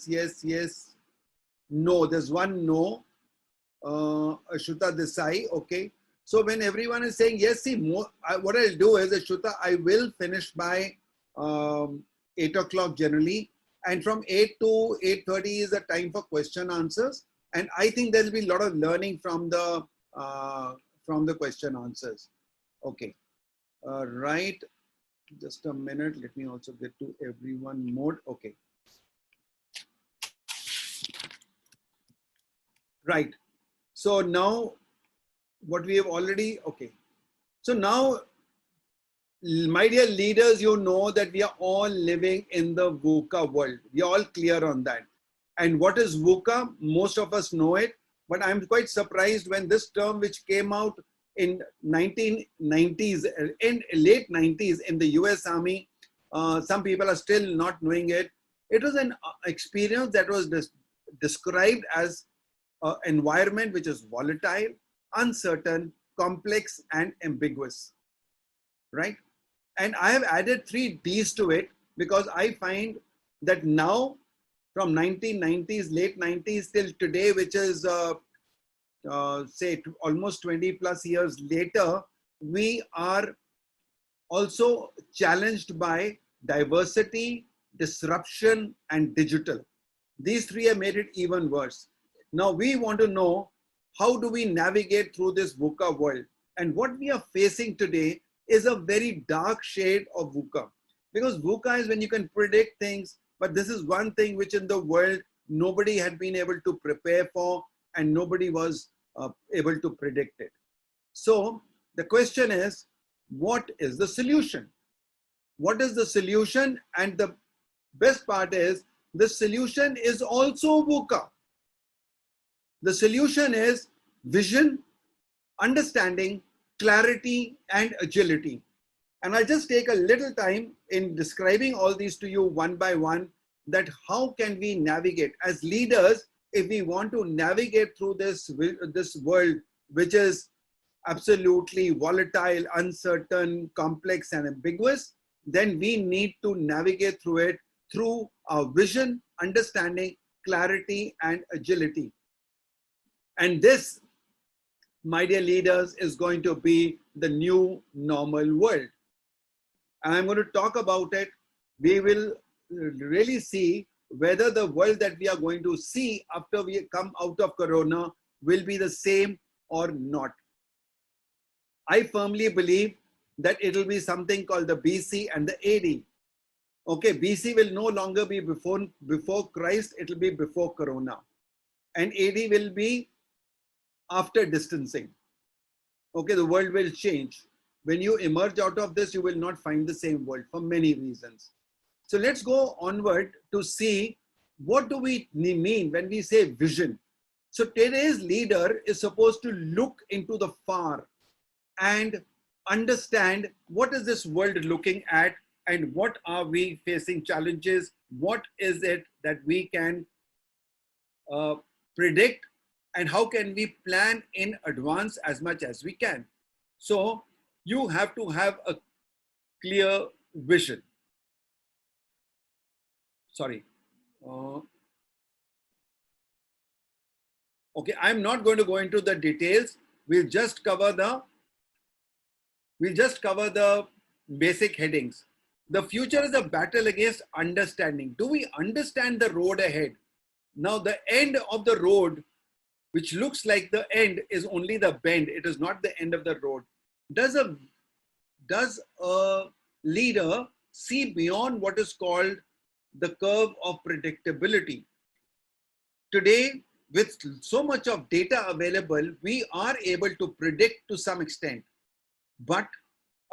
yes, yes. No, there's one no. Ashruta Desai, okay. So when everyone is saying yes, see, what I'll do is, Ashruta, I will finish by 8 o'clock generally. And from 8 to 8:30 is the time for question answers. And I think there'll be a lot of learning from the question answers. Okay, right. Just a minute. Let me also get to everyone mode. Okay. Right. So now what we have already, okay. So now, my dear leaders, you know that we are all living in the VUCA world. We are all clear on that. And what is VUCA? Most of us know it, but I'm quite surprised when this term, which came out in 1990s, in late 90s in the US Army, some people are still not knowing it. It was an experience that was described as an environment which is volatile, uncertain, complex, and ambiguous, right? And I have added 3 Ds to it because I find that now from 1990s, late 90s till today, which is say almost 20 plus years later, we are also challenged by diversity, disruption, and digital. These 3 have made it even worse. Now we want to know, how do we navigate through this VUCA world? And what we are facing today is a very dark shade of VUCA. Because VUCA is when you can predict things, but this is one thing which in the world nobody had been able to prepare for and nobody was able to predict it. So the question is, what is the solution? What is the solution? And the best part is, the solution is also VUCA. The solution is vision, understanding, clarity, and agility. And I'll just take a little time in describing all these to you one by one, that how can we navigate as leaders if we want to navigate through this world, which is absolutely volatile, uncertain, complex, and ambiguous. Then we need to navigate through it through our vision, understanding, clarity, and agility. And this, my dear leaders, is going to be the new normal world. And I'm going to talk about it. We will really see whether the world that we are going to see after we come out of Corona will be the same or not. I firmly believe that it will be something called the BC and the AD. Okay, BC will no longer be before Christ, it will be before Corona. And AD will be after distancing. Okay, the world will change. When you emerge out of this, you will not find the same world for many reasons. So let's go onward to see what do we mean when we say vision. So today's leader is supposed to look into the far and understand what is this world looking at and what are we facing challenges, what is it that we can predict, and how can we plan in advance as much as we can. So you have to have a clear vision. Sorry. Okay, I'm not going to go into the details. We'll just cover the basic headings. The future is a battle against understanding. Do we understand the road ahead? Now, the end of the road, which looks like the end, is only the bend. It is not the end of the road. Does a leader see beyond what is called the curve of predictability? Today, with so much of data available, we are able to predict to some extent. But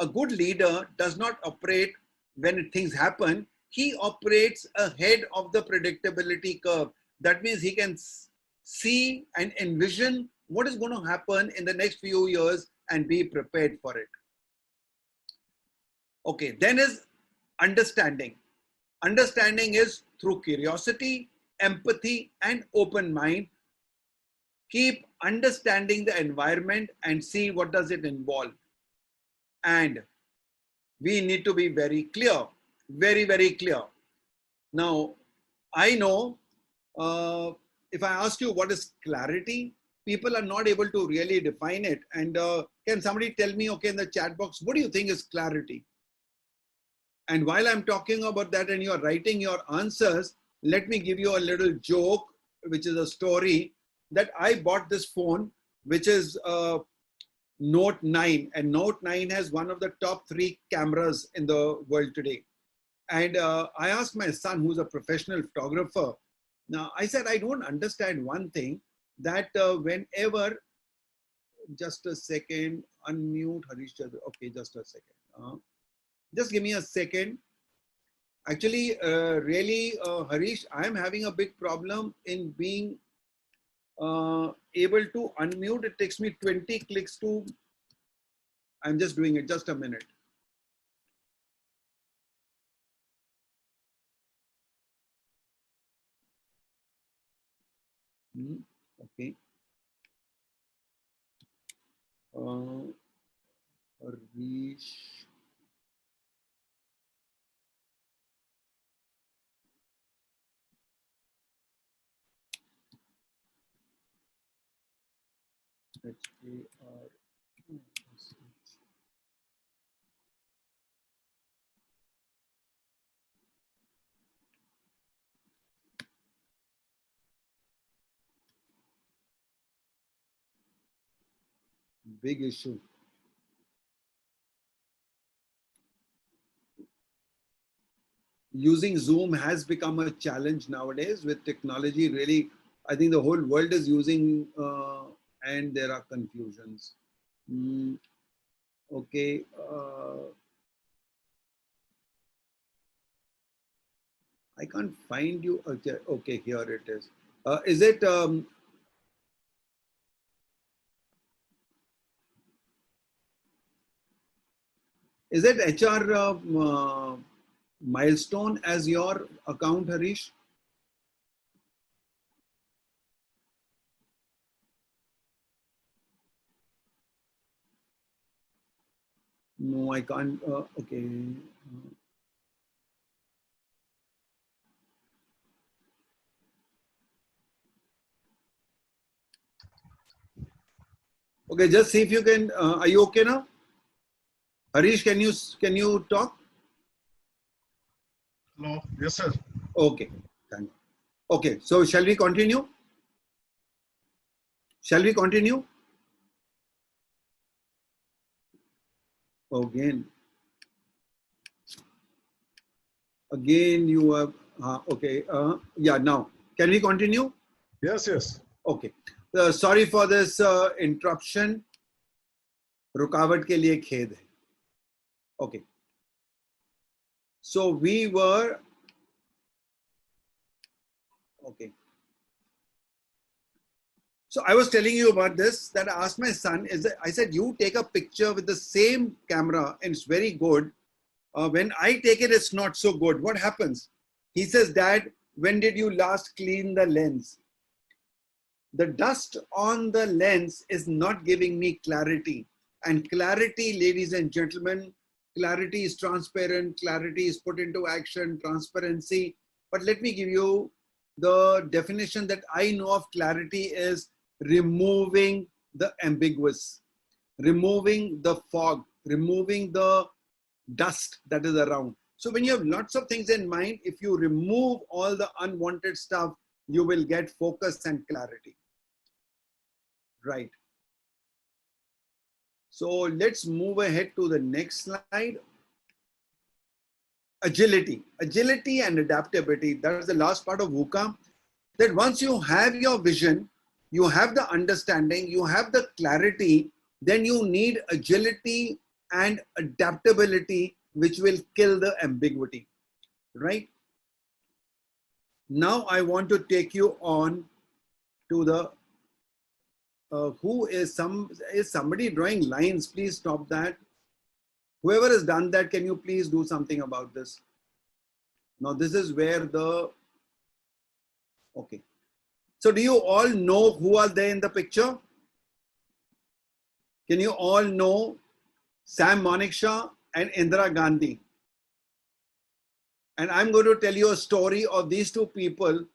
a good leader does not operate when things happen. He operates ahead of the predictability curve. That means he can see and envision what is going to happen in the next few years and be prepared for it. Okay, then is understanding. Understanding is through curiosity, empathy, and open mind. Keep understanding the environment and see what does it involve. And we need to be very clear, very, very clear. Now, I know if I ask you what is clarity, people are not able to really define it. And can somebody tell me, okay, in the chat box, what do you think is clarity? And while I'm talking about that and you're writing your answers, let me give you a little joke, which is a story that I bought this phone, which is Note 9. And Note 9 has one of the top 3 cameras in the world today. And I asked my son, who's a professional photographer, now I said, I don't understand one thing, that whenever, just a second, unmute Harish. Okay, just a second. Just give me a second. Actually, really, Harish, I'm having a big problem in being able to unmute. It takes me 20 clicks to, I'm just doing it, just a minute. Okay. Harish. HRMiestone. Big issue. Using Zoom has become a challenge nowadays with technology. Really, I think the whole world is using, and there are confusions. Okay. I can't find you. Okay, okay, here it is. Is it? Is it HR Milestone as your account, Harish? No, I can't. Okay. Okay, just see if you can. Are you okay now? Harish, can you talk? Hello. Yes, sir. Okay. Thank you. Okay. So shall we continue? Shall we continue? Again you have. Okay. Yeah. Now, can we continue? Yes, yes. Okay. Sorry for this interruption. रुकावट के लिए खेद है. Okay. So we were. Okay. So I was telling you about this, that I asked my son, I said, you take a picture with the same camera and it's very good. When I take it, it's not so good. What happens? He says, Dad, when did you last clean the lens? The dust on the lens is not giving me clarity. And clarity, ladies and gentlemen, clarity is transparent, clarity is put into action, transparency. But let me give you the definition that I know of clarity is removing the ambiguous, removing the fog, removing the dust that is around. So when you have lots of things in mind, if you remove all the unwanted stuff, you will get focus and clarity. Right. So let's move ahead to the next slide. Agility. Agility and adaptability. That is the last part of VUCA. That once you have your vision, you have the understanding, you have the clarity, then you need agility and adaptability, which will kill the ambiguity. Right? Now I want to take you on to the who is somebody drawing lines? Please stop that. Whoever has done that, can you please do something about this? Now this is where the, okay. So do you all know who are there in the picture? Can you all know Sam Manekshaw and Indira Gandhi? And I'm going to tell you a story of these two people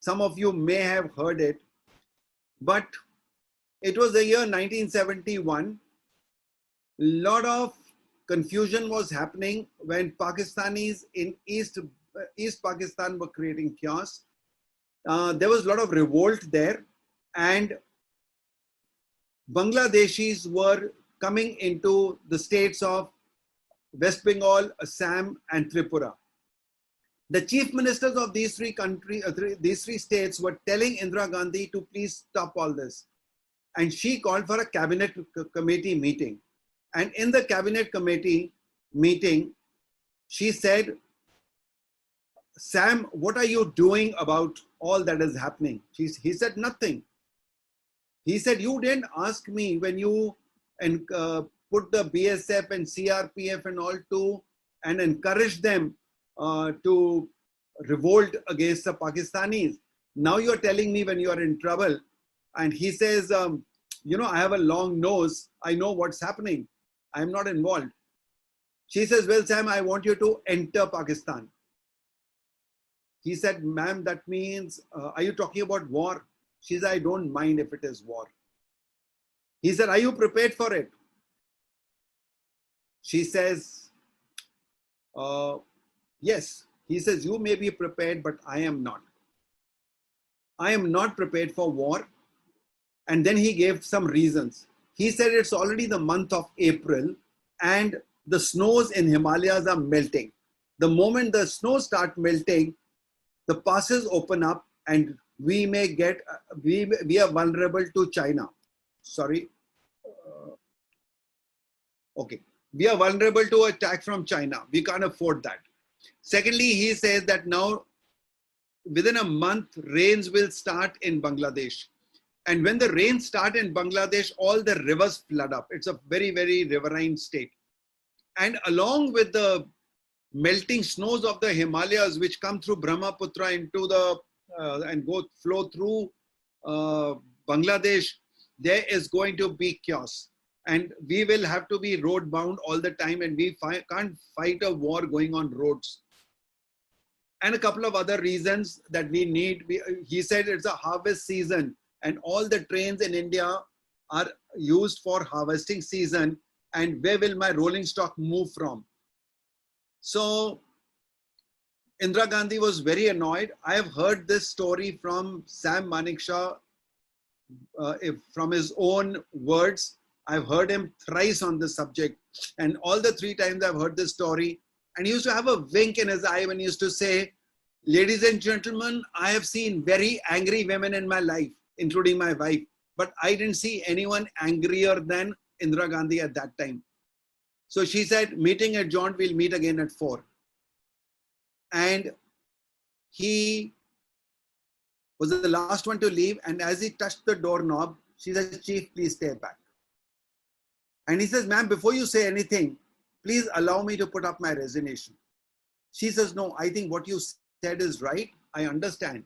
Some of you may have heard it, but it was the year 1971. A lot of confusion was happening when Pakistanis in East Pakistan were creating chaos. There was a lot of revolt there, and Bangladeshis were coming into the states of West Bengal, Assam, and Tripura. The chief ministers of these these three states were telling Indira Gandhi to please stop all this. And she called for a cabinet committee meeting. And in the cabinet committee meeting, she said, Sam, what are you doing about all that is happening? He said, nothing. He said, you didn't ask me when you put the BSF and CRPF and all to and encourage them to revolt against the Pakistanis. Now you're telling me when you are in trouble. And he says, you know, I have a long nose. I know what's happening. I'm not involved. She says, well, Sam, I want you to enter Pakistan. He said, ma'am, that means, are you talking about war? She said, I don't mind if it is war. He said, are you prepared for it? She says, yes. He says, you may be prepared, but I am not. I am not prepared for war. And then he gave some reasons. He said it's already the month of April and the snows in Himalayas are melting. The moment the snows start melting, the passes open up and we may get, we are vulnerable to China. Sorry. Okay. We are vulnerable to attack from China. We can't afford that. Secondly, he says that now within a month, rains will start in Bangladesh. And when the rains start in Bangladesh, all the rivers flood up. It's a very, very riverine state. And along with the melting snows of the Himalayas, which come through Brahmaputra into the and flow through Bangladesh, there is going to be chaos. And we will have to be road bound all the time, and we can't fight a war going on roads. And a couple of other reasons that we need. He said it's a harvest season. And all the trains in India are used for harvesting season. And where will my rolling stock move from? So Indira Gandhi was very annoyed. I have heard this story from Sam Manekshaw, from his own words. I've heard him thrice on this subject. And all the 3 times I've heard this story. And he used to have a wink in his eye when he used to say, ladies and gentlemen, I have seen very angry women in my life, including my wife. But I didn't see anyone angrier than Indira Gandhi at that time. So she said, meeting adjourned, we'll meet again at 4. And he was the last one to leave. And as he touched the doorknob, she said, Chief, please stay back. And he says, ma'am, before you say anything, please allow me to put up my resignation. She says, no, I think what you said is right. I understand.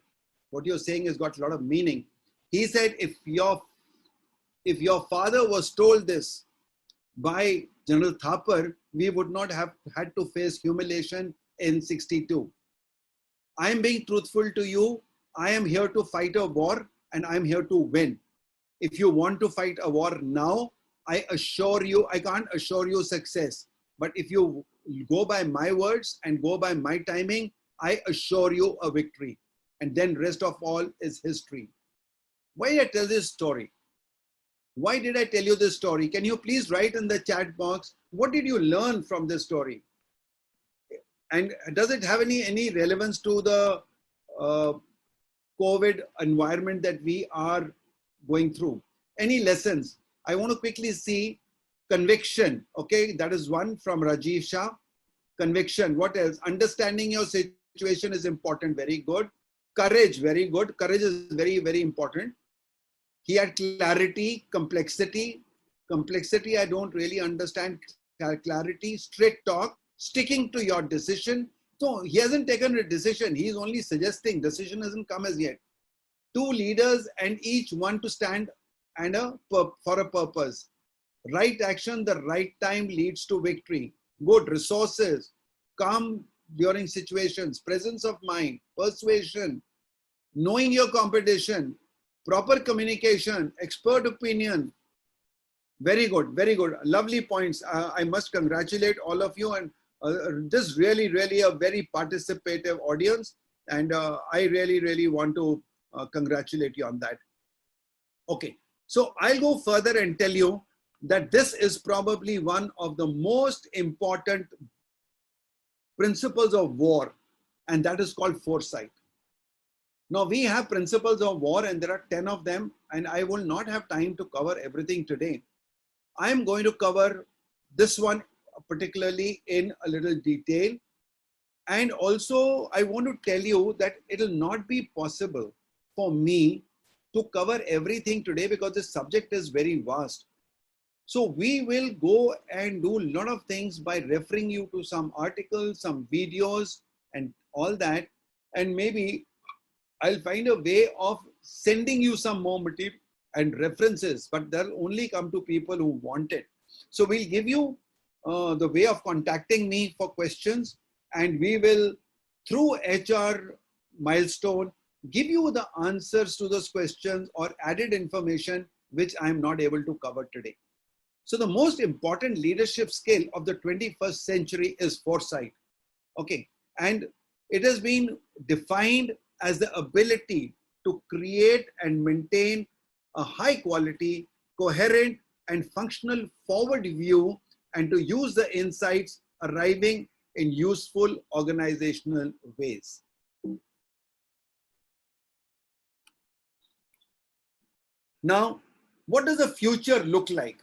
What you're saying has got a lot of meaning. He said, if your father was told this by General Thapar, we would not have had to face humiliation in 62. I am being truthful to you. I am here to fight a war and I'm here to win. If you want to fight a war now, I assure you, I can't assure you success. But if you go by my words and go by my timing, I assure you a victory. And then rest of all is history. Why did I tell this story? Why did I tell you this story? Can you please write in the chat box, what did you learn from this story? And does it have any relevance to the COVID environment that we are going through? Any lessons? I want to quickly see conviction. Okay, that is one from Rajiv Shah. Conviction. What else? Understanding your situation is important. Very good. Courage. Very good. Courage is very, very important. He had clarity, complexity. Complexity, I don't really understand. Clarity, straight talk, sticking to your decision. So he hasn't taken a decision. He's only suggesting. Decision hasn't come as yet. 2 leaders and each one to stand and for a purpose. Right action, the right time leads to victory. Good resources, calm during situations, presence of mind, persuasion, knowing your competition, proper communication, expert opinion. Very good, very good. Lovely points. I must congratulate all of you, and this really, really a very participative audience. And I really, really want to congratulate you on that. Okay, so I'll go further and tell you that this is probably one of the most important principles of war, and that is called foresight. Now, we have principles of war, and there are 10 of them, and I will not have time to cover everything today. I'm going to cover this one particularly in a little detail. And also, I want to tell you that it will not be possible for me to cover everything today because the subject is very vast. So we will go and do a lot of things by referring you to some articles, some videos, and all that. And maybe I'll find a way of sending you some more material and references, but they'll only come to people who want it. So we'll give you the way of contacting me for questions, and we will, through HR Milestone, give you the answers to those questions or added information which I'm not able to cover today. So the most important leadership skill of the 21st century is foresight. Okay, and it has been defined as the ability to create and maintain a high quality, coherent, and functional forward view, and to use the insights arriving in useful organizational ways. Now, what does the future look like?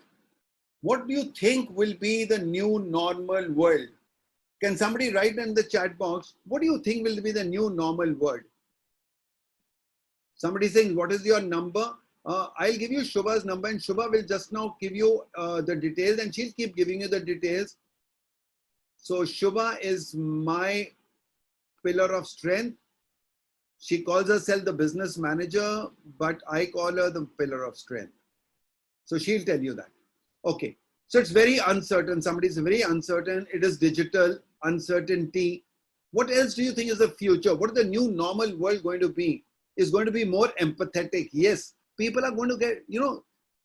What do you think will be the new normal world? Can somebody write in the chat box, what do you think will be the new normal world? Somebody saying, what is your number? I'll give you Shubha's number, and Shubha will just now give you the details, and she'll keep giving you the details. So Shubha is my pillar of strength. She calls herself the business manager, but I call her the pillar of strength. So she'll tell you that. Okay. So it's very uncertain. Somebody's very uncertain. It is digital uncertainty. What else do you think is the future? What is the new normal world going to be? Is going to be more empathetic. Yes. People are going to get,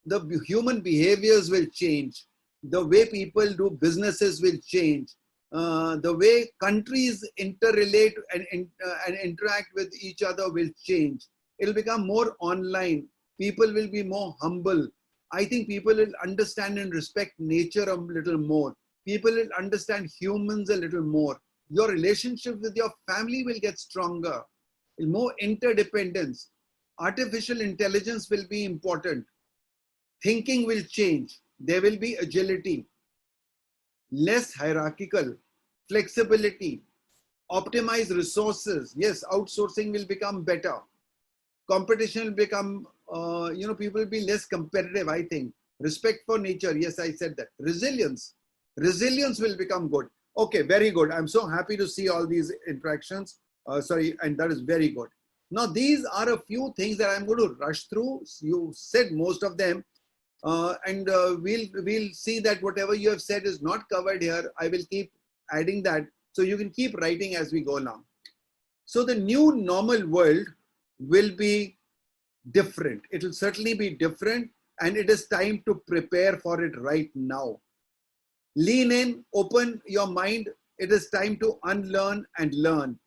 the human behaviors will change. The way people do businesses will change. The way countries interrelate and interact with each other will change. It'll become more online. People will be more humble. I think people will understand and respect nature a little more. People will understand humans a little more. Your relationship with your family will get stronger. More interdependence. Artificial intelligence will be important. Thinking will change. There will be agility. Less hierarchical. Flexibility. Optimize resources. Yes, outsourcing will become better. Competition will become, people will be less competitive, I think. Respect for nature. Yes, I said that. Resilience. Resilience will become good. Okay, very good. I'm so happy to see all these interactions. And that is very good. Now, these are a few things that I'm going to rush through. You said most of them. We'll see that whatever you have said is not covered here. I will keep adding that. So you can keep writing as we go along. So the new normal world will be different. It will certainly be different, and it is time to prepare for it right now. Lean in, open your mind. It is time to unlearn and learn.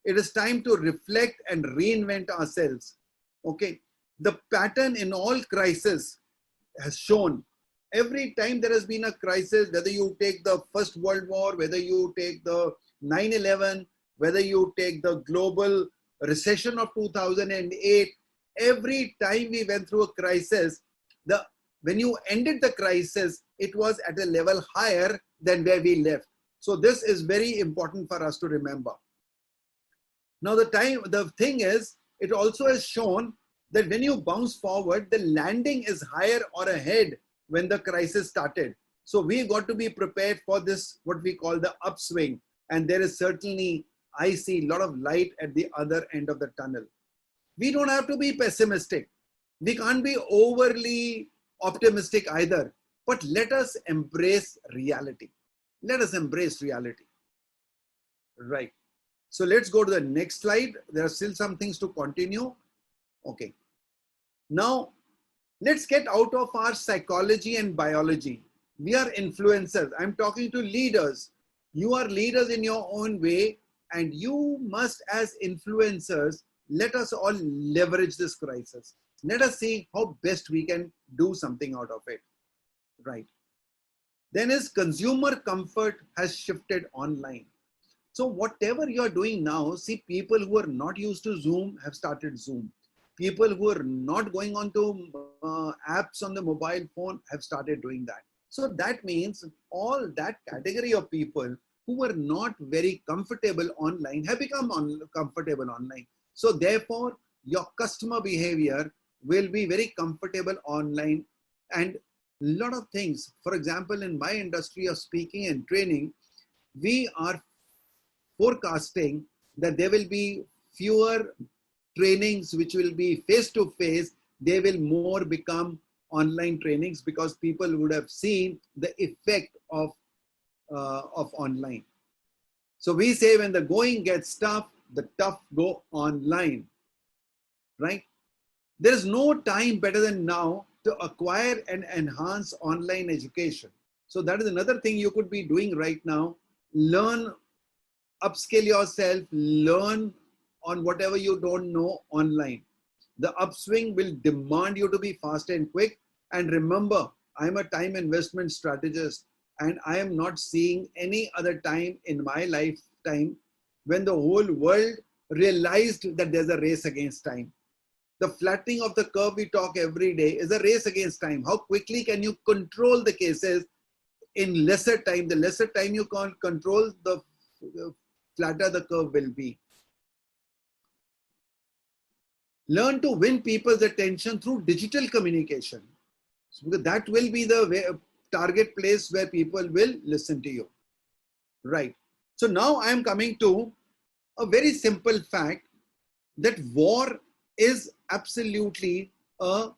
It is time to reflect and reinvent ourselves. Okay. The pattern in all crises has shown every time there has been a crisis, whether you take the First World War, whether you take the 9/11, whether you take the global recession of 2008, every time we went through a crisis, when you ended the crisis, it was at a level higher than where we left. So this is very important for us to remember. Now the thing is, it also has shown that when you bounce forward, the landing is higher or ahead when the crisis started. So we got to be prepared for this, what we call the upswing. And there is certainly, I see a lot of light at the other end of the tunnel. We don't have to be pessimistic. We can't be overly optimistic either, but let us embrace reality. Let us embrace reality. Right. So let's go to the next slide. There are still some things to continue. Okay. Now, let's get out of our psychology and biology. We are influencers. I'm talking to leaders. You are leaders in your own way, and you must, as influencers, let us all leverage this crisis. Let us see how best we can do something out of it. Right. Then is consumer comfort has shifted online. So whatever you're doing now, see, people who are not used to Zoom have started Zoom. People who are not going on to apps on the mobile phone have started doing that. So that means all that category of people who were not very comfortable online have become comfortable online. So therefore, your customer behavior will be very comfortable online, and a lot of things. For example, in my industry of speaking and training, we are forecasting that there will be fewer trainings which will be face-to-face. They will more become online trainings because people would have seen the effect of online. So we say when the going gets tough, the tough go online, right? There is no time better than now to acquire and enhance online education. So that is another thing you could be doing right now. Learn, upskill yourself, learn on whatever you don't know online. The upswing will demand you to be fast and quick. And remember, I'm a time investment strategist, and I am not seeing any other time in my lifetime when the whole world realized that there's a race against time. The flattening of the curve we talk every day is a race against time. How quickly can you control the cases in lesser time? The lesser time you can't control, the flatter the curve will be. Learn to win people's attention through digital communication. So that will be the target place where people will listen to you. Right. So now I am coming to a very simple fact that war is absolutely a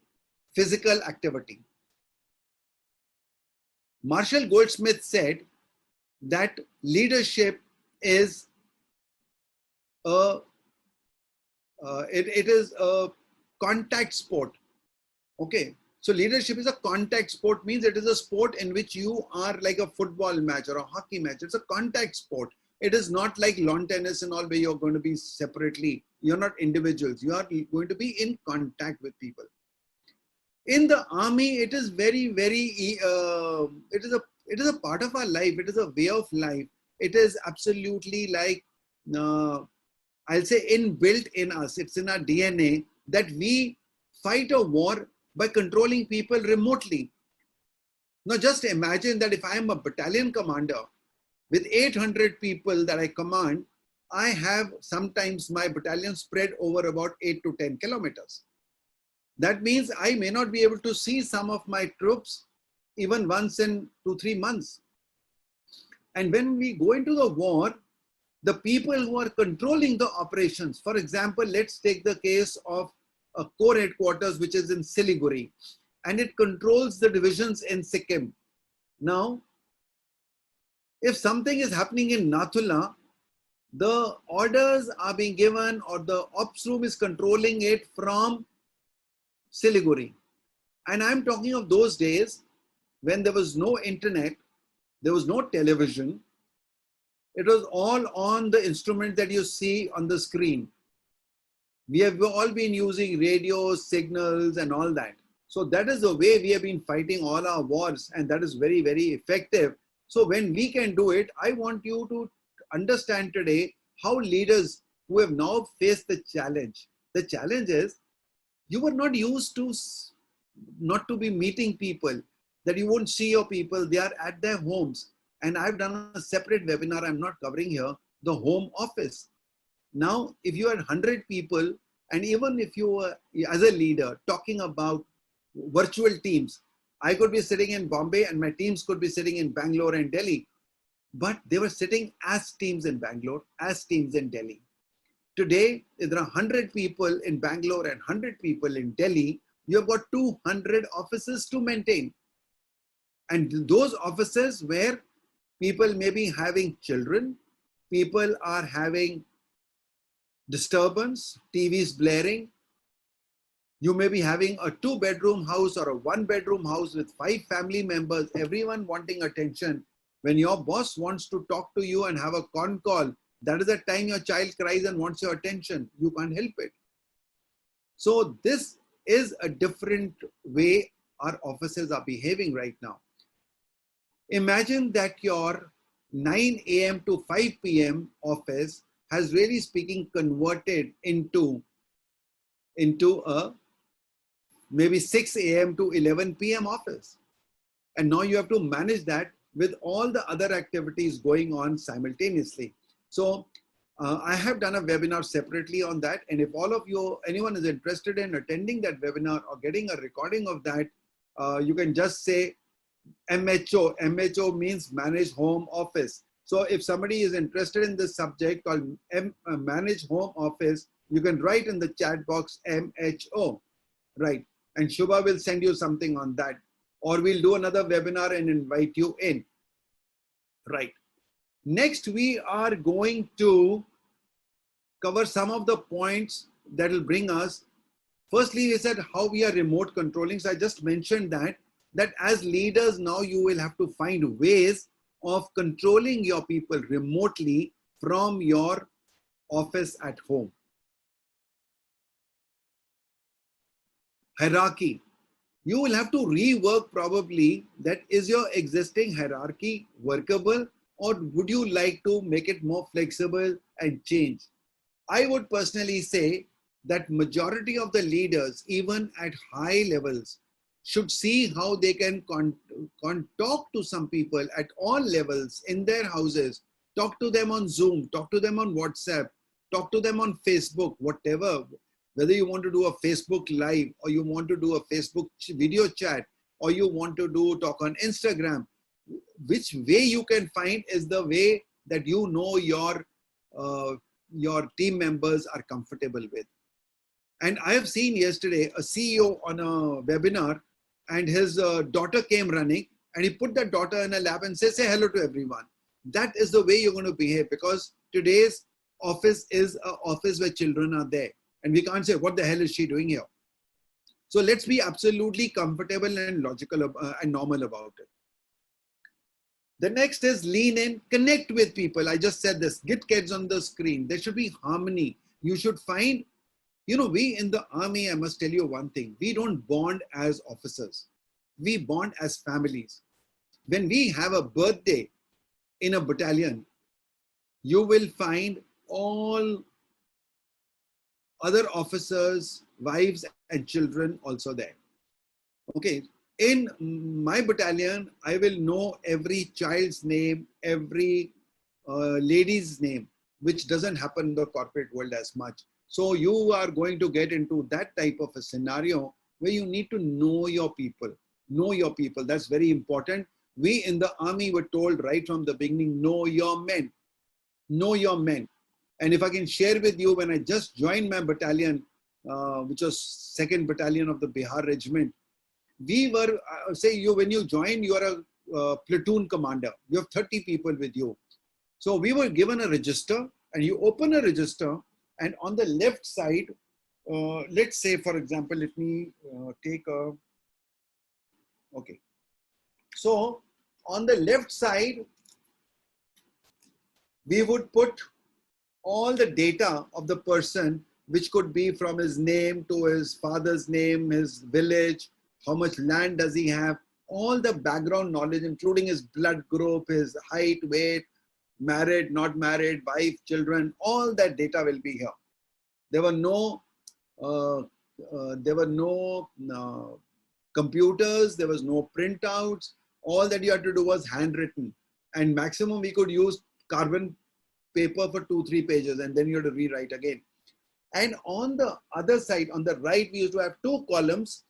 physical activity. Marshall Goldsmith said that leadership is it is a contact sport. Okay, so leadership is a contact sport, means it is a sport in which you are like a football match or a hockey match. It's a contact sport. It is not like lawn tennis and all where you're going to be separately. You're not individuals. You are going to be in contact with people. In the army, it is very, very, it is a part of our life. It is a way of life. It is absolutely like, I'll say inbuilt in us. It's in our DNA that we fight a war by controlling people remotely. Now just imagine that if I am a battalion commander with 800 people that I command, I have sometimes my battalion spread over about 8 to 10 kilometers. That means I may not be able to see some of my troops even once in 2-3 months. And when we go into the war, the people who are controlling the operations, for example, let's take the case of a corps headquarters, which is in Siliguri, and it controls the divisions in Sikkim. Now, if something is happening in Nathula, the orders are being given or the ops room is controlling it from Siliguri. And I'm talking of those days when there was no internet, there was no television. It was all on the instrument that you see on the screen. We have all been using radios, signals, and all that. So that is the way we have been fighting all our wars, and that is very, very effective. So when we can do it, I want you to understand today how leaders who have now faced the challenge. The challenge is you were not used to not to be meeting people, that you won't see your people, they are at their homes. And I've done a separate webinar, I'm not covering here, the home office. Now, if you had 100 people, and even if you were, as a leader, talking about virtual teams, I could be sitting in Bombay and my teams could be sitting in Bangalore and Delhi, but they were sitting as teams in Bangalore, as teams in Delhi. Today, if there are 100 people in Bangalore and 100 people in Delhi, you've got 200 offices to maintain. And those offices where people may be having children, people are having disturbance, TVs blaring. You may be having a 2-bedroom house or a 1-bedroom house with 5 family members, everyone wanting attention. When your boss wants to talk to you and have a con call, that is the time your child cries and wants your attention. You can't help it. So this is a different way our offices are behaving right now. Imagine that your 9 a.m. to 5 p.m. office has really speaking converted into a maybe 6 a.m. to 11 p.m. office. And now you have to manage that with all the other activities going on simultaneously. So I have done a webinar separately on that. And if all of you, anyone is interested in attending that webinar or getting a recording of that, you can just say MHO. MHO means Manage Home Office. So if somebody is interested in this subject called Manage Home Office, you can write in the chat box MHO, right? And Shubha will send you something on that. Or we'll do another webinar and invite you in, right? Next, we are going to cover some of the points that will bring us. Firstly, we said how we are remote controlling. So I just mentioned that as leaders now you will have to find ways of controlling your people remotely from your office at home. Hierarchy. You will have to rework probably that is your existing hierarchy workable, or would you like to make it more flexible and change? I would personally say that majority of the leaders, even at high levels, should see how they can talk to some people at all levels in their houses, talk to them on Zoom, talk to them on WhatsApp, talk to them on Facebook, whatever. Whether you want to do a Facebook Live or you want to do a Facebook video chat or you want to do talk on Instagram, which way you can find is the way that you know your team members are comfortable with. And I have seen yesterday a CEO on a webinar and his daughter came running and he put that daughter in a lap and say hello to everyone. That is the way you're going to behave, because today's office is an office where children are there. And we can't say, what the hell is she doing here? So let's be absolutely comfortable and logical and normal about it. The next is lean in, connect with people. I just said this, get kids on the screen. There should be harmony. You should find, we in the army, I must tell you one thing, we don't bond as officers. We bond as families. When we have a birthday in a battalion, you will find all other officers, wives and children also there. Okay, in my battalion, I will know every child's name, every lady's name, which doesn't happen in the corporate world as much. So you are going to get into that type of a scenario where you need to know your people. Know your people, that's very important. We in the army were told right from the beginning, know your men. Know your men. And if I can share with you, when I just joined my battalion, which was 2nd Battalion of the Bihar Regiment, we were, when you join, you are a platoon commander. You have 30 people with you. So we were given a register and you open a register and on the left side, let's say, for example, let me take a, okay. So on the left side, we would put all the data of the person, which could be from his name to his father's name, his village, how much land does he have, all the background knowledge, including his blood group, his height, weight, married, not married, wife, children, all that data will be here. There were no computers, there was no printouts. All that you had to do was handwritten, and maximum we could use carbon paper for 2-3 pages, and then you had to rewrite again. And on the other side, on the right, we used to have two columns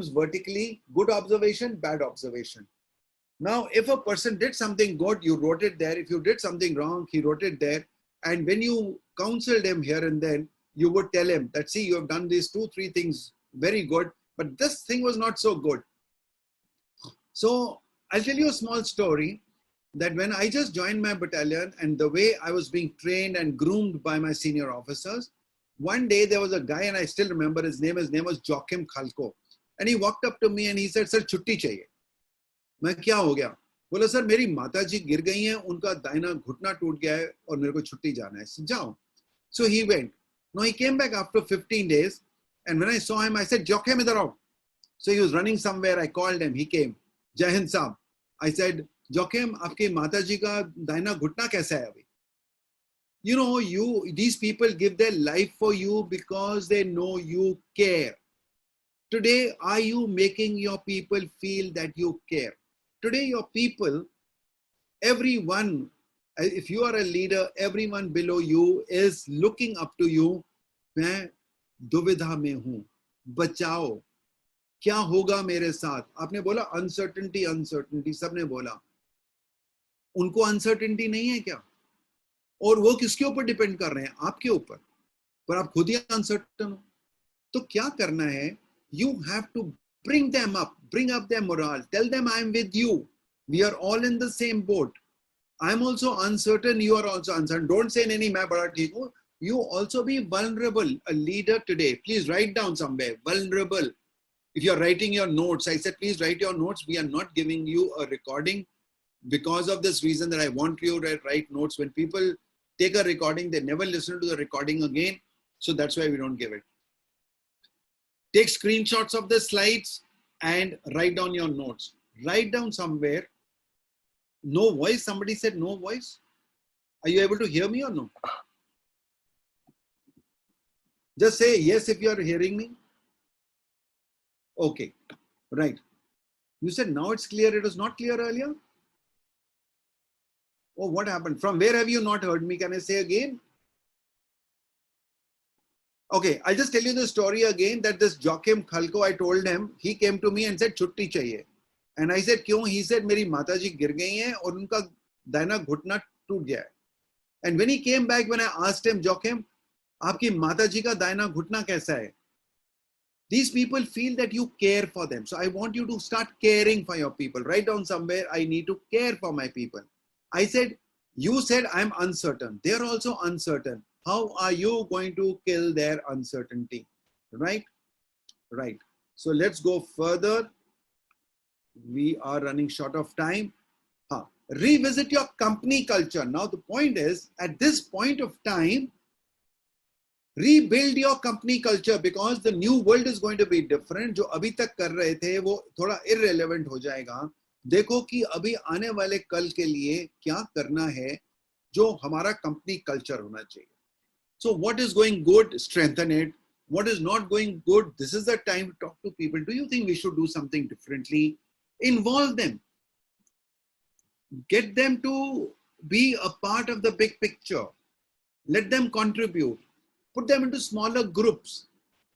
vertically, good observation, bad observation. Now, if a person did something good, you wrote it there. If you did something wrong, he wrote it there. And when you counseled him here and then, you would tell him that, see, you have done these 2-3 things very good, but this thing was not so good. So I'll tell you a small story. that when I just joined my battalion and the way I was being trained and groomed by my senior officers, one day there was a guy, and I still remember his name was Joachim Khalko. And he walked up to me and he said, "Sir, छुट्टी चाहिए." मैं क्या हो गया? बोला, "sir, मेरी माता जी गिर गई हैं, उनका दाहिना घुटना टूट गया है और मेरे को छुट्टी जाना है." जाओ. So he went. Now he came back after 15 days, and when I saw him, I said, "Joachim, idhar aao." So he was running somewhere. I called him. He came. "Jai Hind Saab." I said, "Joachim, आपकी माता जी का दाहिना घुटना कैसा है अभी?" You know, these people give their life for you because they know you care. Today, are you making your people feel that you care? Today, your people, everyone, if you are a leader, everyone below you is looking up to you. मैं दुविधा में हूँ, बचाओ, क्या होगा मेरे साथ? आपने बोला uncertainty, uncertainty, सबने बोला. उनको uncertainty नहीं है क्या? और वो किसके ऊपर डिपेंड कर रहे हैं? आपके ऊपर. पर आप खुद ही अनसर्टन हो. तो क्या करना है? You have to bring them up, bring up their morale, tell them I'm with you. We are all in the same boat. I'm also uncertain, you are also uncertain. Don't say nahi main bada theek hu. You also be vulnerable. A leader today, please write down somewhere, vulnerable. If you're writing your notes, I said, please write your notes. We are not giving you a recording because of this reason that I want you to write notes. When people take a recording, they never listen to the recording again. So that's why we don't give it. Take screenshots of the slides and write down your notes. Write down somewhere. No voice. Somebody said no voice. Are you able to hear me or no? Just say yes if you are hearing me. Okay, right. You said now it's clear. It was not clear earlier. Oh, what happened? From where have you not heard me? Can I say again? Okay, I'll just tell you the story again, that this Joachim Khalko, I told him, he came to me and said, "छुट्टी चाहिए." And I said, "क्यों?" He said, "मेरी माता जी गिर गई हैं और उनका दाहिना घुटना टूट गया है." And when he came back, when I asked him, "Joachim, आपकी माता जी का दाहिना घुटना कैसा है?" These people feel that you care for them. So I want you to start caring for your people. Write down somewhere, I need to care for my people. I said, you said I'm uncertain. They're also uncertain. How are you going to kill their uncertainty? Right? Right. So let's go further. We are running short of time. Revisit your company culture. Now the point is, at this point of time, rebuild your company culture, because the new world is going to be different. जो अभी तक कर रहे थे वो थोड़ा irrelevant हो जाएगा. देखो कि अभी आने वाले कल के लिए क्या करना है, जो हमारा company culture होना चाहिए. So what is going good, strengthen it. What is not going good, this is the time to talk to people. Do you think we should do something differently? Involve them. Get them to be a part of the big picture. Let them contribute. Put them into smaller groups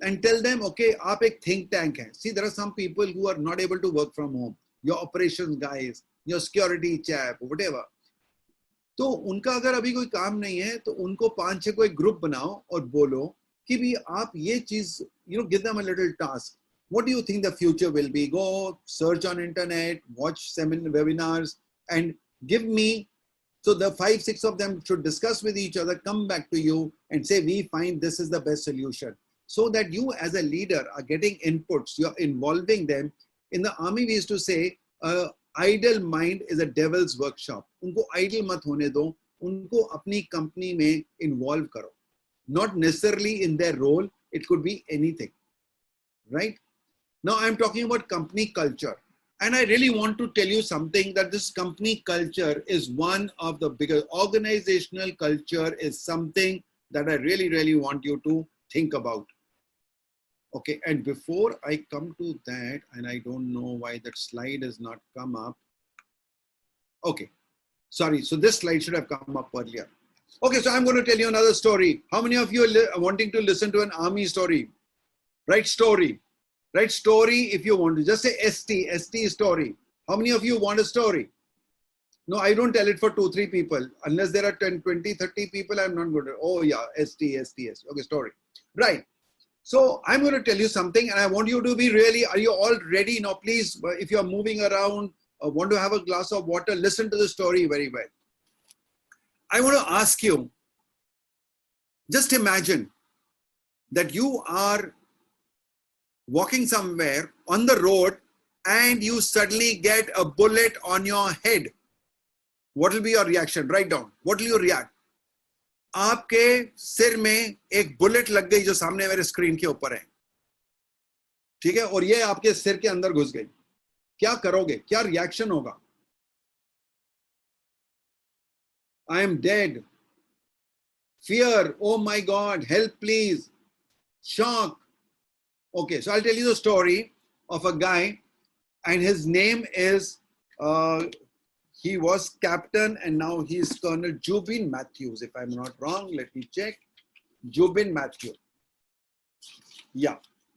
and tell them, okay, aap ek think tank hai. See, there are some people who are not able to work from home. Your operations guys, your security chap, whatever. तो उनका अगर अभी कोई काम नहीं है तो उनको 5-6 कोई ग्रुप बनाओ और बोलो कि भी आप ये चीज, give them a little task. What do you think the future will be? Go search on internet, watch webinars and give me. So the 5-6 of them should discuss with each other, come back to you and say, we find this is the best solution. So that you as a leader are getting inputs, you're involving them. In the army, we used to say, idle mind is a devil's workshop. Unko idle mat hone do, unko apni company mein involve karo. Not necessarily in their role, it could be anything, right? Now I'm talking about company culture. And I really want to tell you something, that this company culture is one of the biggest. Organizational culture is something that I really, really want you to think about. Okay, and before I come to that, and I don't know why that slide has not come up. Okay, sorry, so this slide should have come up earlier. Okay, so I'm going to tell you another story. How many of you are wanting to listen to an army story? Write story. Write story if you want to. Just say ST story. How many of you want a story? No, I don't tell it for 2-3 people. Unless there are 10, 20, 30 people, I'm not going to. Oh yeah, ST. Okay, story. Right. So I'm going to tell you something and I want you to be really, are you all ready? Now please, if you're moving around want to have a glass of water, listen to the story very well. I want to ask you, just imagine that you are walking somewhere on the road and you suddenly get a bullet on your head. What will be your reaction? Write down. What will you react? आपके सिर में एक bullet लग गई जो सामने मेरे screen के ऊपर है, ठीक है, और ये आपके सिर के अंदर घुस गई. क्या करोगे? क्या रिएक्शन होगा? I am dead. Fear. Oh my God. Help, please. Shock. Okay, so I'll tell you the story of a guy, and his name is, he was captain and now he's Colonel Jubin Matthews, if I'm not wrong. Let me check. Jubin Matthew. Yeah,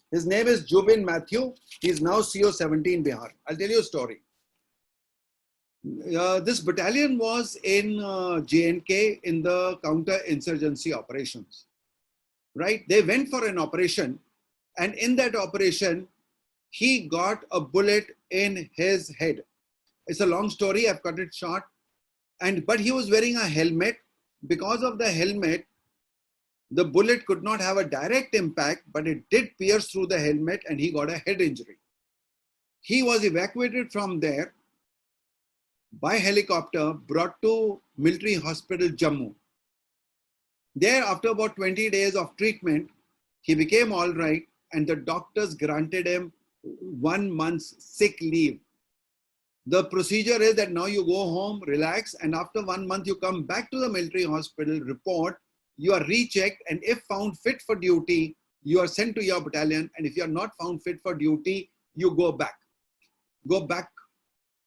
his name is Jubin Matthew. He's now CO 17 Bihar. I'll tell you a story. This battalion was in J&K in the counter-insurgency operations, right? They went for an operation, and in that operation, he got a bullet in his head. It's a long story, I've cut it short. But he was wearing a helmet. Because of the helmet, the bullet could not have a direct impact, but it did pierce through the helmet and he got a head injury. He was evacuated from there by helicopter, brought to military hospital Jammu. There, after about 20 days of treatment, he became all right and the doctors granted him 1 month's sick leave. The procedure is that now you go home, relax, and after 1 month you come back to the military hospital, report, you are rechecked, and if found fit for duty, you are sent to your battalion, and if you are not found fit for duty, you go back. Go back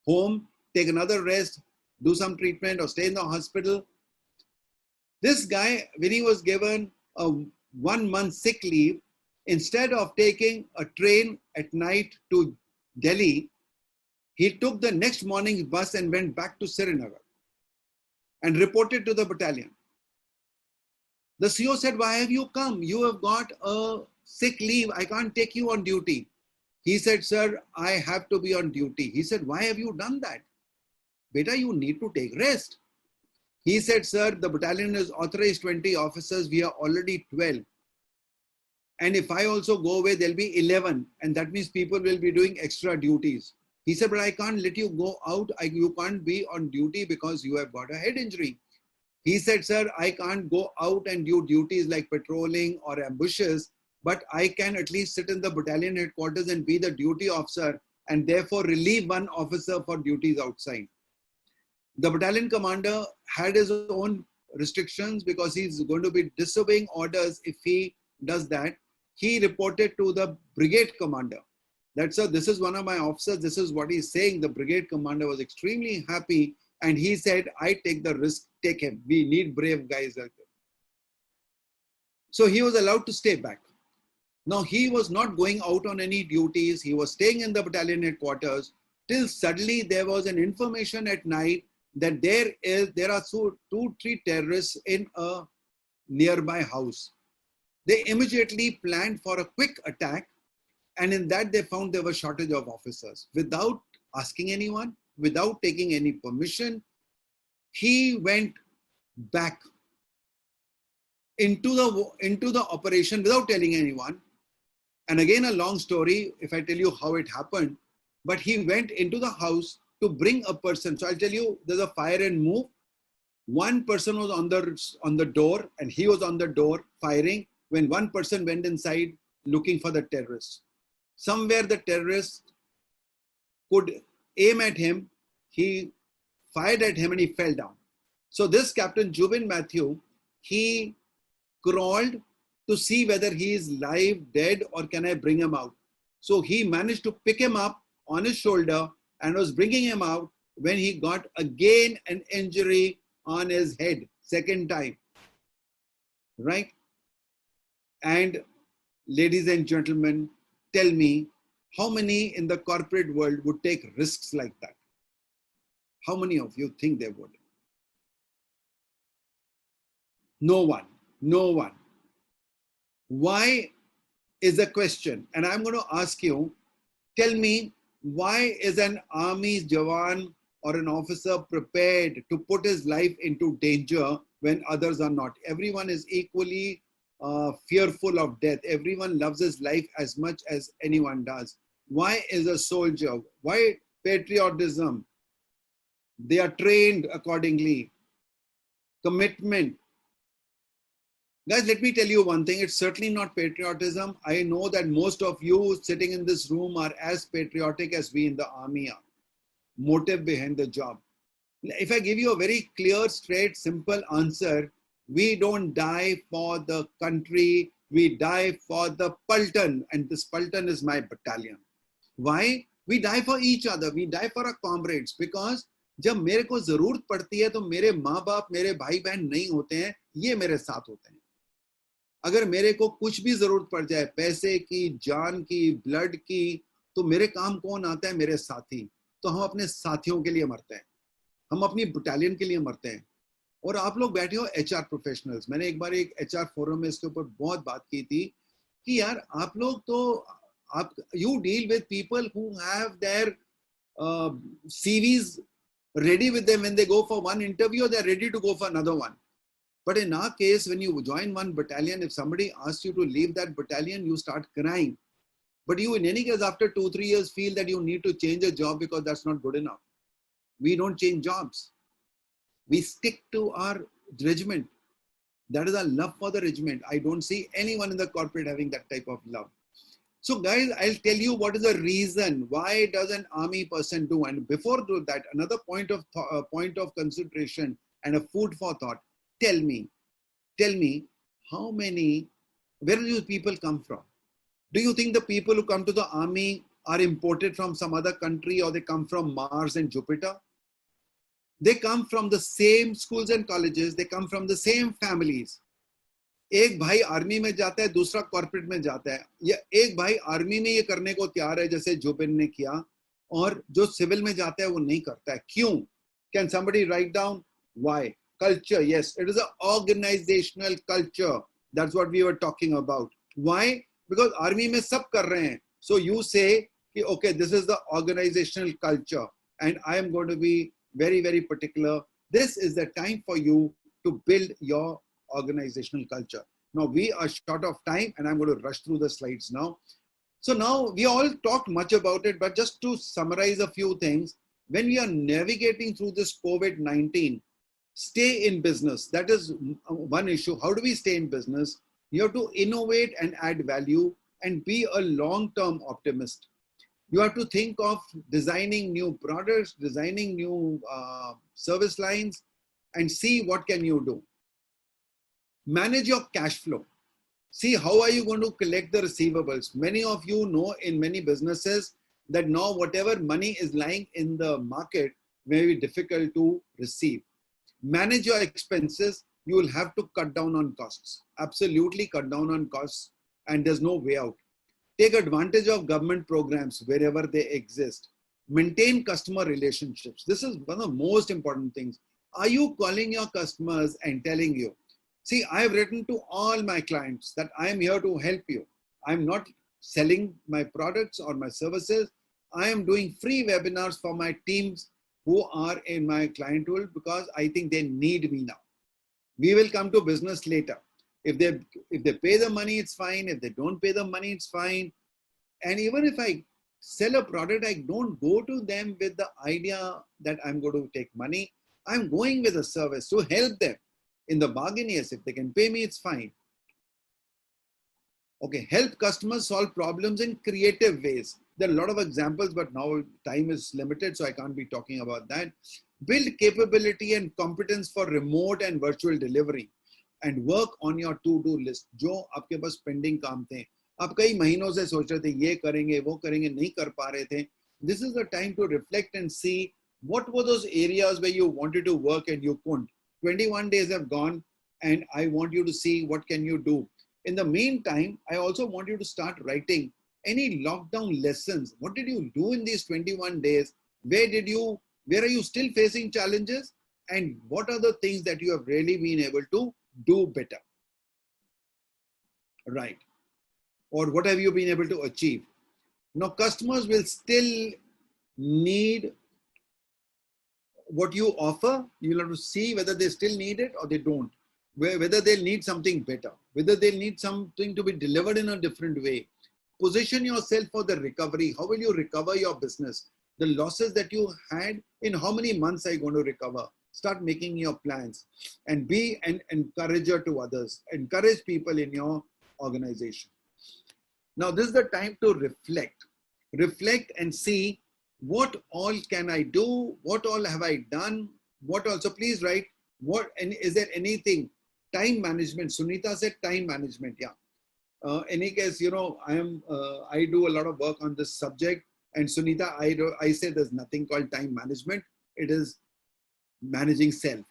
home, take another rest, do some treatment or stay in the hospital. This guy, when he was given a 1 month sick leave, instead of taking a train at night to Delhi, he took the next morning's bus and went back to Srinagar and reported to the battalion. The CO said, "Why have you come? You have got a sick leave. I can't take you on duty." He said, "Sir, I have to be on duty." He said, "Why have you done that?" "Beta, you need to take rest." He said, "Sir, the battalion is authorized 20 officers. We are already 12. And if I also go away, there'll be 11. And that means people will be doing extra duties." He said, "But I can't let you go out. You can't be on duty because you have got a head injury." He said, "Sir, I can't go out and do duties like patrolling or ambushes, but I can at least sit in the battalion headquarters and be the duty officer and therefore relieve one officer for duties outside." The battalion commander had his own restrictions because he's going to be disobeying orders if he does that. He reported to the brigade commander that, "Sir, this is one of my officers. This is what he's saying." The brigade commander was extremely happy and he said, "I take the risk, take him. We need brave guys like him." So he was allowed to stay back. Now he was not going out on any duties. He was staying in the battalion headquarters till suddenly there was an information at night that there are 2-3 terrorists in a nearby house. They immediately planned for a quick attack, and in that they found there was shortage of officers. Without asking anyone, without taking any permission, he went back into the operation without telling anyone. And again, a long story if I tell you how it happened, but he went into the house to bring a person. So I'll tell you, there's a fire and move. One person was on the door and he was on the door firing when one person went inside looking for the terrorists. Somewhere the terrorists could aim at him. He fired at him and he fell down. So this Captain Jubin Matthew, he crawled to see whether he is live, dead, or can I bring him out. So he managed to pick him up on his shoulder and was bringing him out when he got again an injury on his head, second time, right? And ladies and gentlemen, tell me, how many in the corporate world would take risks like that? How many of you think they would? No one, no one. Why is the question? And I'm going to ask you, tell me Why is an army jawan or an officer prepared to put his life into danger when others are not? Everyone is equally fearful of death. Everyone loves his life as much as anyone does. Why is a soldier? Why patriotism? They are trained accordingly. Commitment. Guys, let me tell you one thing. It's certainly not patriotism. I know that most of you sitting in this room are as patriotic as we in the army are. Motive behind the job. If I give you a very clear, straight, simple answer, we don't die for the country. We die for the Paltan. And this Paltan is my battalion. Why? We die for each other. We die for our comrades. Because जब मेरे को जरूरत पड़ती है तो मेरे माँ बाप मेरे भाई बहन नहीं होते हैं, ये मेरे साथ होते हैं. अगर मेरे को कुछ भी जरूरत पड़ जाए, पैसे की, जान की, ब्लड की, तो मेरे काम कौन आता है? मेरे साथी. तो हम अपने साथियों के लिए मरते हैं, हम अपनी बटालियन के लिए मरते हैं. और आप लोग बैठे हो एचआर प्रोफेशनल्स. मैंने एक बार एक एचआर फोरम में इसके ऊपर बहुत बात की थी कि यार आप लोग तो आप you deal with people who have their CVs ready with them. When they go for one interview, they're ready to go for another one. But in our case, when you join one battalion, if somebody asks you to leave that battalion, you start crying. But you, in any case, after 2-3 years, feel that you need to change a job because that's not good enough. We don't change jobs. We stick to our regiment. That is our love for the regiment. I don't see anyone in the corporate having that type of love. So guys, I'll tell you what is the reason. Why does an army person do? And before do that, another point of consideration and a food for thought. Tell me, how many, where do you people come from? Do you think the people who come to the army are imported from some other country, or they come from Mars and Jupiter? They come from the same schools and colleges. They come from the same families. एक भाई army में जाता है, दूसरा corporate में जाता है. या एक भाई आर्मी में ये करने को तैयार है जैसे जुबिन ने किया, और जो सिविल में जाता है वो नहीं करता है. क्यों? Can somebody write down why? Culture. Yes, it is an organizational culture. That's what we were talking about. Why? Because army में सब कर रहे हैं. So you say कि okay, this is the organizational culture, and I am going to be very, very particular. This is the time for you to build your organizational culture. Now we are short of time and I'm going to rush through the slides now. So now we all talked much about it, but just to summarize a few things, when we are navigating through this COVID-19, stay in business. That is one issue. How do we stay in business? You have to innovate and add value and be a long-term optimist. You have to think of designing new products, designing new service lines, and see what can you do. Manage your cash flow. See, how are you going to collect the receivables? Many of you know in many businesses that now whatever money is lying in the market may be difficult to receive. Manage your expenses. You will have to cut down on costs. Absolutely cut down on costs, and there's no way out. Take advantage of government programs wherever they exist. Maintain customer relationships. This is one of the most important things. Are you calling your customers and telling you, see, I have written to all my clients that I am here to help you. I'm not selling my products or my services. I am doing free webinars for my teams who are in my client pool because I think they need me now. We will come to business later. If they pay the money, it's fine. If they don't pay the money, it's fine. And even if I sell a product, I don't go to them with the idea that I'm going to take money. I'm going with a service to help them. In the bargain, yes, if they can pay me, it's fine. Okay, help customers solve problems in creative ways. There are a lot of examples, but now time is limited, so I can't be talking about that. Build capability and competence for remote and virtual delivery, and work on your to-do list. जो आपके पास pending काम थे, आप कई महीनों से सोच रहे थे ये करेंगे वो करेंगे, नहीं कर पा रहे थे. This is the time to reflect and see what were those areas where you wanted to work and you couldn't. 21 days have gone, and I want you to see what can you do. In the meantime, I also want you to start writing any lockdown lessons. What did you do in these 21 days? Where are you still facing challenges? And what are the things that you have really been able to do better? Right. Or what have you been able to achieve? Now, customers will still need what you offer. You'll have to see whether they still need it or they don't, whether they'll need something better, whether they'll need something to be delivered in a different way. Position yourself for the recovery. How will you recover your business? The losses that you had, in how many months are you going to recover? Start making your plans and be an encourager to others. Encourage people in your organization. Now, this is the time to reflect. Reflect and see what all can I do? What all have I done? What also, please write, what, and is there anything? Time management. Sunita said time management. Yeah. Any case, you know, I do a lot of work on this subject. And Sunita, I say there's nothing called time management. It is managing self.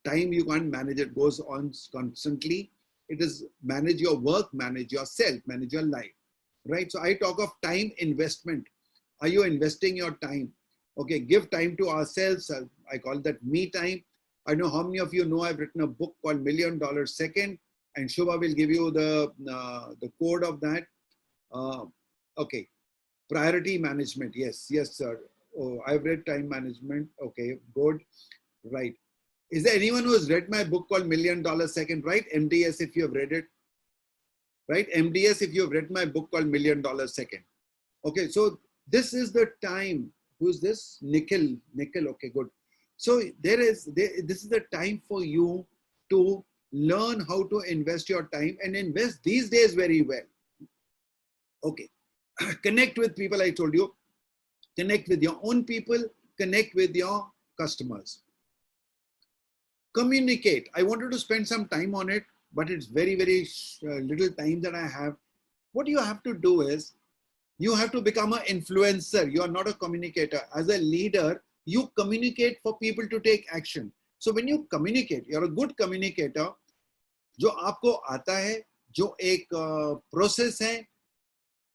Time, you can't manage, it goes on constantly. It is manage your work, manage yourself, manage your life, right? So I talk of time investment. Are you investing your time? Okay, give time to ourselves. I call that me time. I know how many of you know I've written a book called $1 Million Second, and Shubha will give you the code of that. Okay, priority management. Yes, yes, sir. Oh, I've read time management. Okay, good. Right. Is there anyone who has read my book called $1 Million Second? Right? MDS, if you have read it. Right? MDS, if you have read my book called $1 Million Second. Okay, so this is the time. Who's this? Nikhil. Nikhil. Okay, good. So this is the time for you to learn how to invest your time and invest these days very well. Okay. Connect with people, I told you. Connect with your own people. Connect with your customers. Communicate. I wanted to spend some time on it, but it's very, very little time that I have. What you have to do is, you have to become an influencer. You are not a communicator. As a leader, you communicate for people to take action. So when you communicate, you're a good communicator. जो आपको आता है, जो एक process है,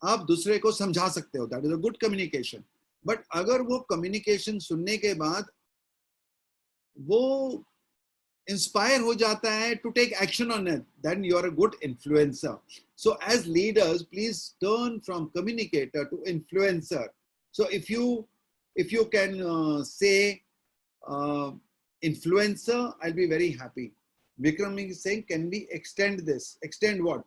आप दूसरे को समझा सकते हो. That is a good communication. But अगर वो communication सुनने के बाद वो inspire हो जाता है to take action on it, then you are a good influencer. So as leaders, please turn from communicator to influencer. So if you can say influencer, I'll be very happy. Vikram is saying, can we extend this? Extend what?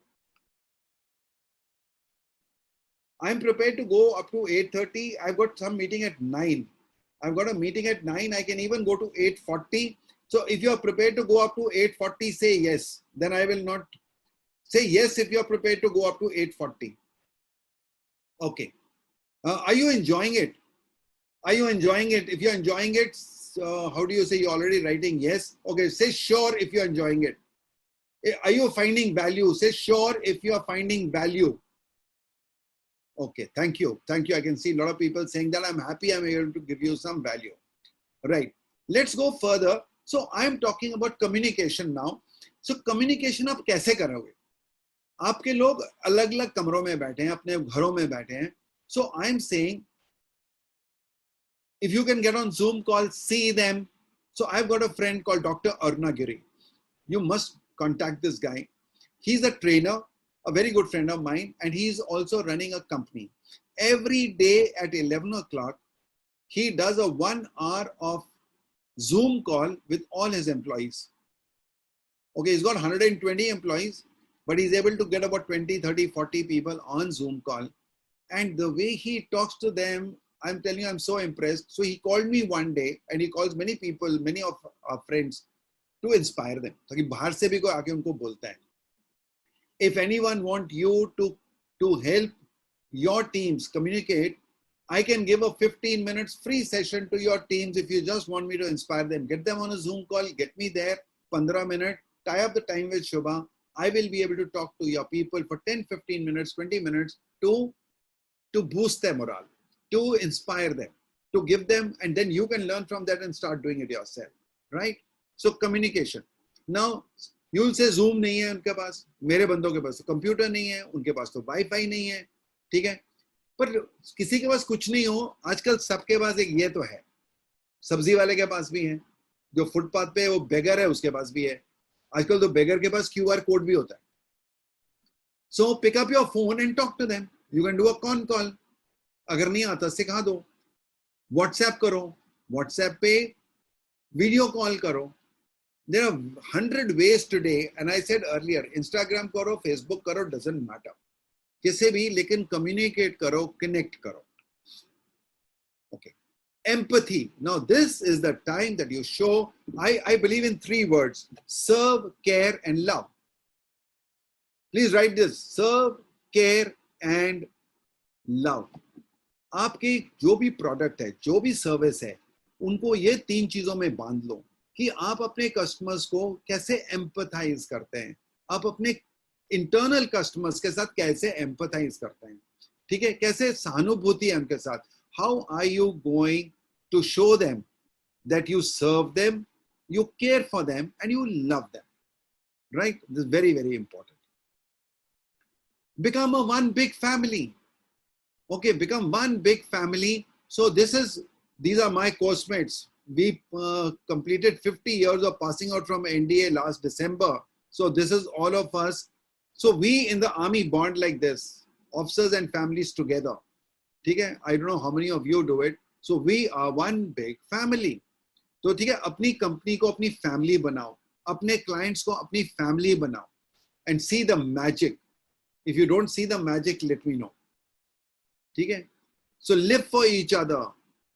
I'm prepared to go up to 8:30. I've got some meeting at 9. I've got a meeting at 9. I can even go to 8:40. So if you're prepared to go up to 8:40, say yes. Then I will not say yes if you're prepared to go up to 8:40. Okay. Are you enjoying it? Are you enjoying it? If you're enjoying it, how do you say you're already writing yes? Okay, say sure if you're enjoying it. Are you finding value? Say sure if you're finding value. Okay, thank you. Thank you. I can see a lot of people saying that. I'm happy I'm able to give you some value. Right. Let's go further. So I'm talking about communication now. So communication आप कैसे करोगे? आपके लोग अलग-अलग कमरों में बैठे हैं, अपने घरों में बैठे हैं. So I'm saying, if you can get on Zoom call, see them. So I've got a friend called Dr. Arunagiri. You must contact this guy. He's a trainer, a very good friend of mine, and he's also running a company. Every day at 11 o'clock, he does a 1 hour of Zoom call with all his employees. Okay, he's got 120 employees, but he's able to get about 20, 30, 40 people on Zoom call. And the way he talks to them, I'm telling you, I'm so impressed. So he called me one day, and he calls many people, many of our friends, to inspire them. ताकि बाहर से भी कोई आके उनको बोलता है. If anyone want you to help your teams communicate, I can give a 15 minutes free session to your teams if you just want me to inspire them. Get them on a Zoom call, get me there, 15 minutes, tie up the time with Shubha. I will be able to talk to your people for 10, 15 minutes, 20 minutes to boost their morale, to inspire them, to give them, and then you can learn from that and start doing it yourself, right? So communication. Now, you will say Zoom नहीं है उनके पास, मेरे बंदों के पास तो computer नहीं है, उनके पास तो वाईफाई नहीं है, ठीक है? पर किसी के पास कुछ नहीं हो, आजकल सबके पास एक ये तो है, सब्जी वाले के पास भी है, जो फुटपाथ पे वो बेगर है उसके पास भी है, आजकल तो बेगर के पास QR कोड भी होता है. So pick up your phone and talk to them. You can do a con call. अगर नहीं आता सिखा दो. व्हाट्सएप करो, व्हाट्सएप पे वीडियो कॉल करो. There are 100 ways today, and I said earlier, Instagram करो, Facebook करो, doesn't matter. किसे भी, लेकिन communicate करो, connect करो. Okay. Empathy. Now this is the time that you show. I believe in 3 words: serve, care, and love. Please write this: serve, care, and love. आपकी जो भी प्रोडक्ट है, जो भी सर्विस है, उनको ये 3 चीजों में बांध लो कि आप अपने कस्टमर्स को कैसे एम्पथाइज करते हैं, आप अपने इंटरनल कस्टमर्स के साथ कैसे एम्पथाइज करते हैं. ठीक है, कैसे सहानुभूति है उनके साथ. How are you going to show them that you serve them, you care for them, and you love them. Right? This is very, very important. Become a one big family. Okay, become one big family. So these are my course mates. We completed 50 years of passing out from NDA last December. So this is all of us. So we in the army bond like this, officers and families together. Okay? I don't know how many of you do it. So we are one big family. तो ठीक है, अपनी company को अपनी family बनाओ, अपने clients को अपनी फैमिली बनाओ, and see the magic. If you don't see the magic, let me know. ठीक है, so live for each other,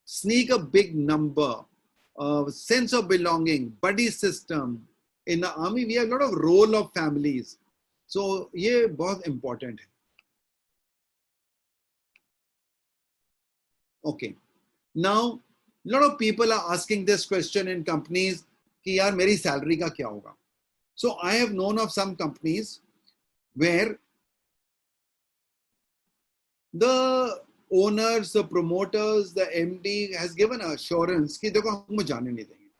sneak a big number, sense of belonging, buddy system. In the army we have lot of role of families. So ये बहुत important है. Okay, now lot of people are asking this question in companies कि यार मेरी salary का क्या होगा. So I have known of some companies where the owners, the promoters, the MD has given assurance कि देखो हम जाने नहीं देंगे,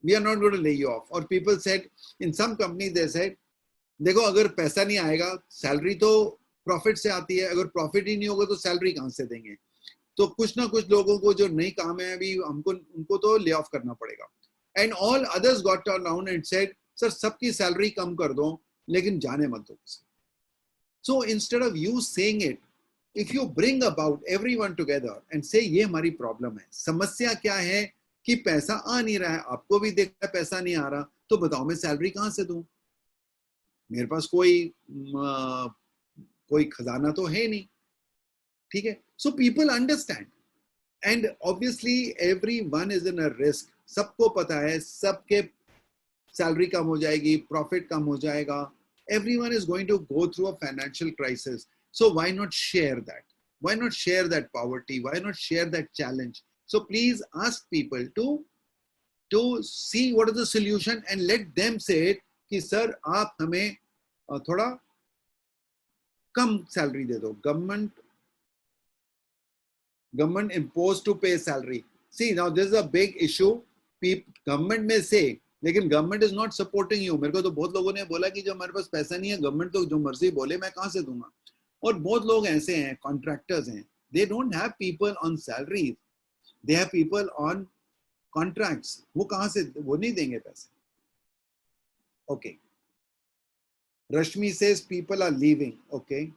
we are not going to lay you off. Or people said in some companies they said देखो अगर पैसा नहीं आएगा, salary तो profit से आती है, अगर profit ही नहीं होगा तो salary कहाँ से देंगे. तो कुछ ना कुछ लोगों को जो नहीं काम है अभी हमको उनको तो ले ऑफ करना पड़ेगा. And all others got around and said sir सबकी सैलरी कम कर दो लेकिन जाने मत दो. So instead of you saying it, if you bring about everyone together and से ये हमारी प्रॉब्लम है, समस्या क्या है कि पैसा आ नहीं रहा है, आपको भी देखा है पैसा नहीं आ रहा, तो बताओ मैं सैलरी कहां से दूं, मेरे पास कोई खजाना तो है नहीं. ठीक है, so people understand, and obviously everyone is in a risk. सबको पता है सबके सैलरी कम हो जाएगी, प्रॉफिट कम हो जाएगा. Everyone is going to go through a financial crisis. So why not share that? Why not share that poverty? Why not share that challenge? So please ask people to see what is the solution and let them say it कि sir आप हमें थोड़ा कम salary दे दो. Government imposed to pay salary. See, now this is a big issue. Government may say, लेकिन government is not supporting you. मेरे को तो बहुत लोगों ने बोला कि जब हमारे पास पैसा नहीं है, government तो जो मर्जी बोले मैं कहाँ से दूंगा. और बहुत लोग ऐसे हैं, contractors हैं, they don't have people on salaries, they have people on contracts. वो कहाँ से, वो नहीं देंगे पैसे. Okay. Rashmi says people are leaving. Okay.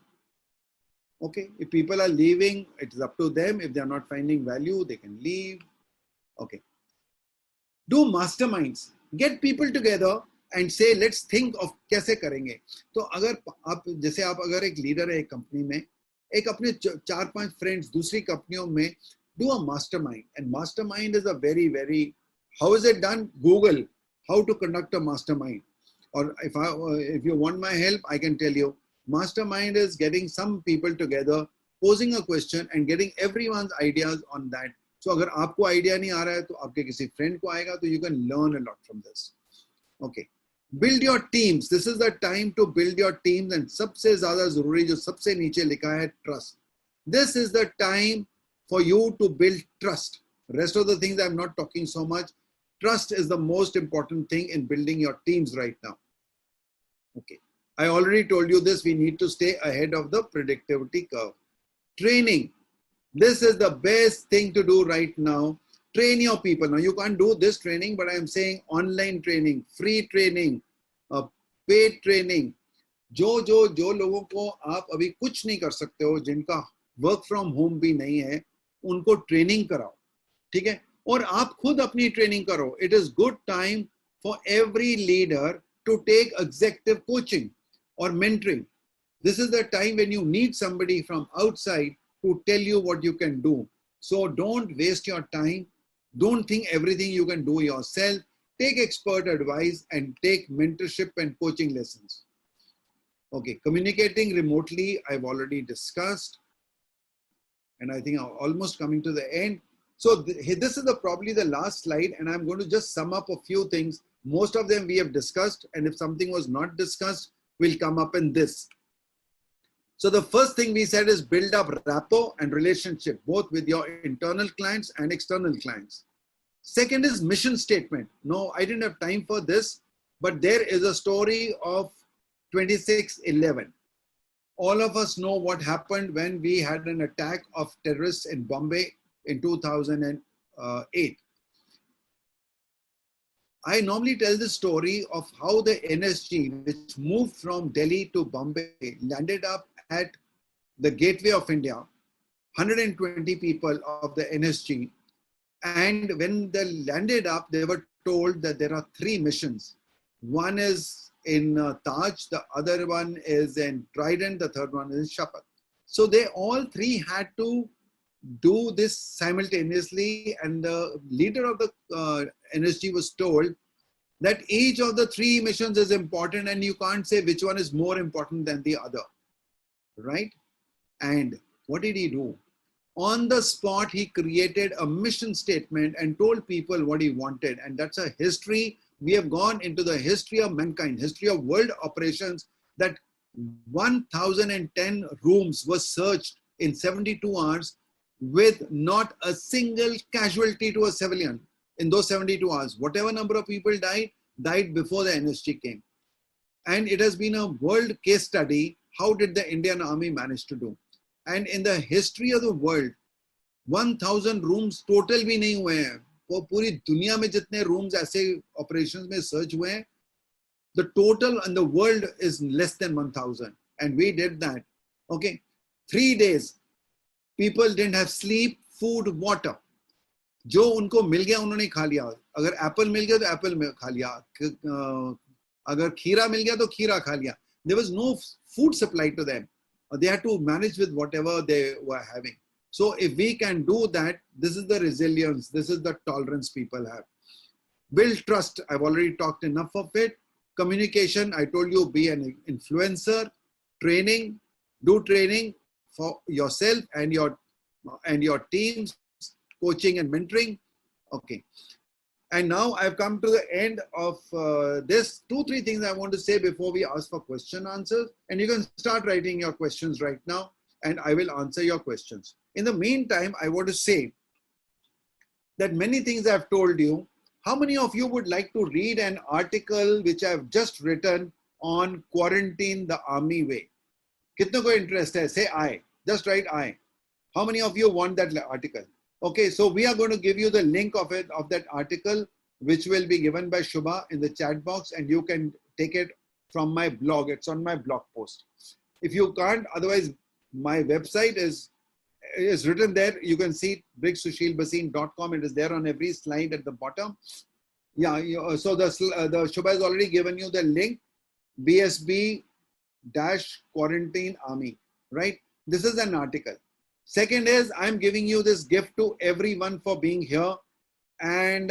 Okay, if people are leaving, it is up to them. If they are not finding value, they can leave. Okay. Do masterminds. Get people together and say, let's think of कैसे करेंगे. तो अगर आप जैसे आप अगर एक leader है एक कंपनी में, एक अपने 4-5 फ्रेंड्स दूसरी कंपनियों में, do a mastermind. And mastermind is a very, very, how is it done? Google how to conduct a mastermind. Or if you want my help, I can tell you. Mastermind is getting some people together, posing a question and getting everyone's ideas on that. So अगर आपको idea नहीं आ रहा है तो आपके किसी friend को आएगा, तो you can learn a lot from this. Okay. Build your teams. This is the time to build your teams, and सबसे ज़्यादा ज़रूरी जो सबसे नीचे लिखा है trust. This is the time for you to build trust. Rest of the things I'm not talking so much. Trust is the most important thing in building your teams right now. Okay. I already told you this, we need to stay ahead of the productivity curve. Training. This is the best thing to do right now. Train your people. Now you can't do this training, but I am saying online training, free training, paid training. जो लोगों को आप अभी कुछ नहीं कर सकते हो, जिनका work from home भी नहीं है, उनको ट्रेनिंग कराओ. ठीक है, और आप खुद अपनी ट्रेनिंग करो. It is good time for every leader to take executive coaching or mentoring. This is the time when you need somebody from outside to tell you what you can do. So don't waste your time. Don't think everything you can do yourself. Take expert advice and take mentorship and coaching lessons. Okay, communicating remotely, I've already discussed. And I think I'm almost coming to the end. So this is probably the last slide, and I'm going to just sum up a few things. Most of them we have discussed, and if something was not discussed, will come up in this. So the first thing we said is build up rapport and relationship, both with your internal clients and external clients. Second is mission statement. No, I didn't have time for this, but there is a story of 26/11. All of us know what happened when we had an attack of terrorists in Bombay in 2008. I normally tell the story of how the NSG, which moved from Delhi to Bombay, landed up at the gateway of India, 120 people of the NSG. And when they landed up, they were told that there are 3 missions. One is in Taj, the other one is in Trident, the third one is Shapat. So they all 3 had to do this simultaneously, and the leader of the NSG was told that each of the 3 missions is important and you can't say which one is more important than the other, right? And what did he do? On the spot, he created a mission statement and told people what he wanted. And that's a history. We have gone into the history of mankind, history of world operations, that 1,010 rooms were searched in 72 hours with not a single casualty to a civilian in those 72 hours. Whatever number of people died before the NSG came. And it has been a world case study. How did the Indian Army manage to do? And in the history of the world, 1,000 rooms total भी नहीं हुए हैं. वो पूरी दुनिया में जितने rooms ऐसे operations में search हुए हैं, the total in the world is less than 1,000. And we did that. Okay, 3 days. People didn't have sleep, food, water. जो उनको मिल गया उन्होंने खा लिया. अगर एप्पल मिल गया तो एप्पल में खा लिया. अगर खीरा मिल गया तो खीरा खा लिया. There was no food supply to them. They had to manage with whatever they were having. So if we can do that, this is the resilience, this is the tolerance people have. Build trust, I've already talked enough of it. Communication, I told you, be an influencer. Training, do training for yourself and your teams, coaching and mentoring. Okay. And now I've come to the end of this. 2-3 things I want to say before we ask for question answers. And you can start writing your questions right now, and I will answer your questions. In the meantime, I want to say that many things I've told you. How many of you would like to read an article which I've just written on quarantine the army way? Kitno ko interest hai? Say I. Just write I. How many of you want that article? Okay, so we are going to give you the link of that article, which will be given by Shubha in the chat box, and you can take it from my blog. It's on my blog post. If you can't, otherwise my website is written there. You can see brgsushilbhasin.com. It is there on every slide at the bottom. Yeah, so the Shubha has already given you the link, BSB-quarantine army, right? This is an article. Second is, I'm giving you this gift to everyone for being here. And